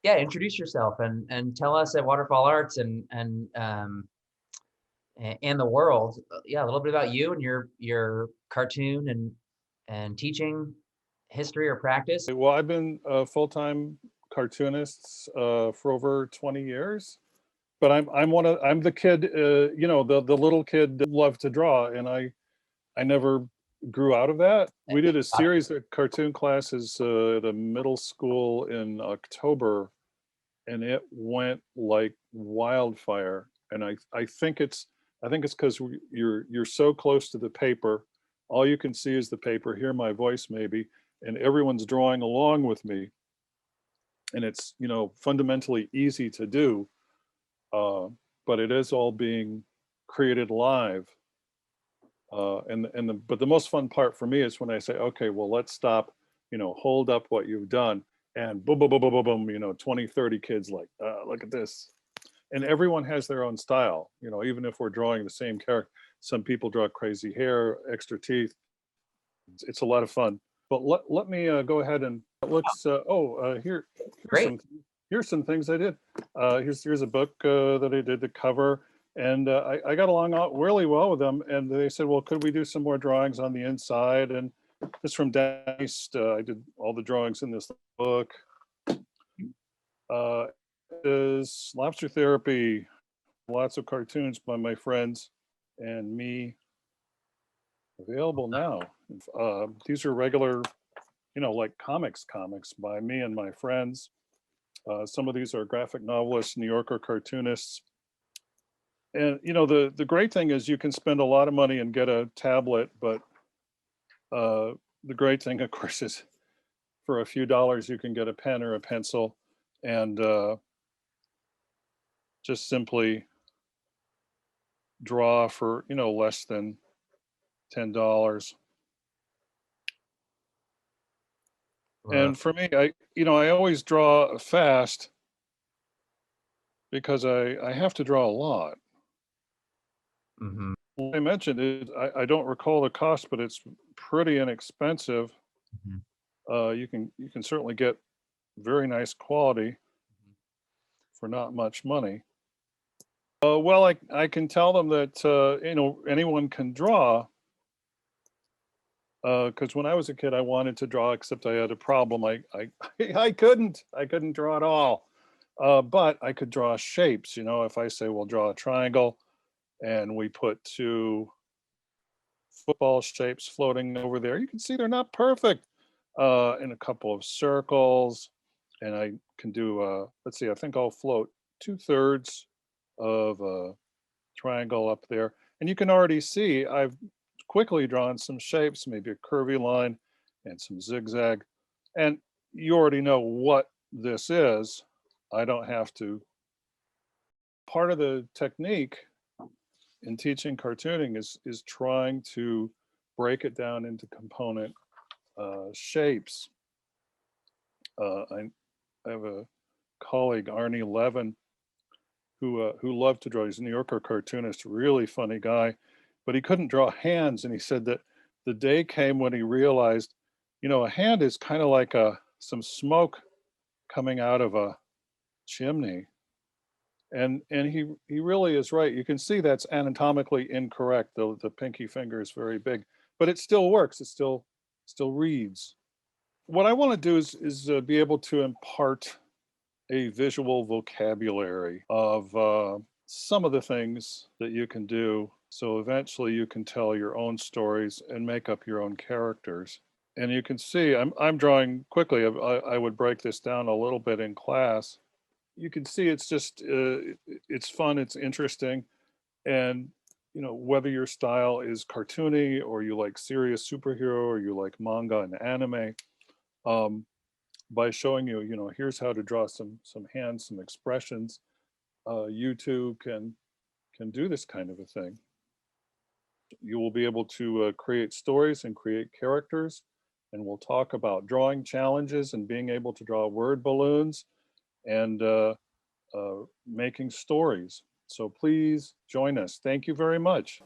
yeah, introduce yourself and tell us at Waterfall Arts and the world, yeah, a little bit about you and your cartoon and teaching history or practice. Well, I've been a full-time cartoonist for over 20 years, but I'm the kid, the little kid that loved to draw, and I never grew out of that. We did a series of cartoon classes at a middle school in October, and it went like wildfire. And I think it's because you're so close to the paper, all you can see is the paper, hear my voice maybe, and everyone's drawing along with me, and it's fundamentally easy to do, uh, but it is all being created live. But the most fun part for me is when I say, okay, well, let's stop, hold up what you've done, and boom, boom, boom, boom, boom, boom, 20, 30 kids like, look at this. And everyone has their own style, even if we're drawing the same character. Some people draw crazy hair, extra teeth. It's a lot of fun. But let me go ahead and it looks, here's Great. some things I did. Here's a book that I did the cover, and I got along really well with them. And they said, well, could we do some more drawings on the inside? And this from Dice. I did all the drawings in this book. Is Lobster Therapy, lots of cartoons by my friends and me, available now. These are regular, like comics by me and my friends. Some of these are graphic novelists, New Yorker cartoonists. And the great thing is you can spend a lot of money and get a tablet, but the great thing, of course, is for a few dollars you can get a pen or a pencil, and just simply draw for less than $10. And for me, I always draw fast because I have to draw a lot. Mm-hmm. What I mentioned is I don't recall the cost, but it's pretty inexpensive. Mm-hmm. You can certainly get very nice quality for not much money. Well, I can tell them that anyone can draw, because when I was a kid, I wanted to draw, except I had a problem. I couldn't draw at all. But I could draw shapes. If I say, well, draw a triangle, and we put two football shapes floating over there, you can see they're not perfect. And a couple of circles, and I can do. Let's see. I think I'll float 2/3 of a triangle up there, and you can already see I've quickly drawn some shapes, maybe a curvy line and some zigzag, and you already know what this is. I don't have to. Part of the technique in teaching cartooning is trying to break it down into component shapes. I have a colleague, Arnie Levin, who loved to draw. He's a New Yorker cartoonist, really funny guy, but he couldn't draw hands. And he said that the day came when he realized, a hand is kind of like some smoke coming out of a chimney. And he really is right. You can see that's anatomically incorrect. The pinky finger is very big, but it still works. It still reads. What I want to do is be able to impart a visual vocabulary of some of the things that you can do. So eventually you can tell your own stories and make up your own characters. And you can see I'm drawing quickly. I would break this down a little bit in class. You can see it's just it's fun, it's interesting, and whether your style is cartoony or you like serious superhero or you like manga and anime, by showing you, here's how to draw some hands, some expressions, you too can do this kind of a thing. You will be able to create stories and create characters, and we'll talk about drawing challenges and being able to draw word balloons and making stories. So please join us. Thank you very much.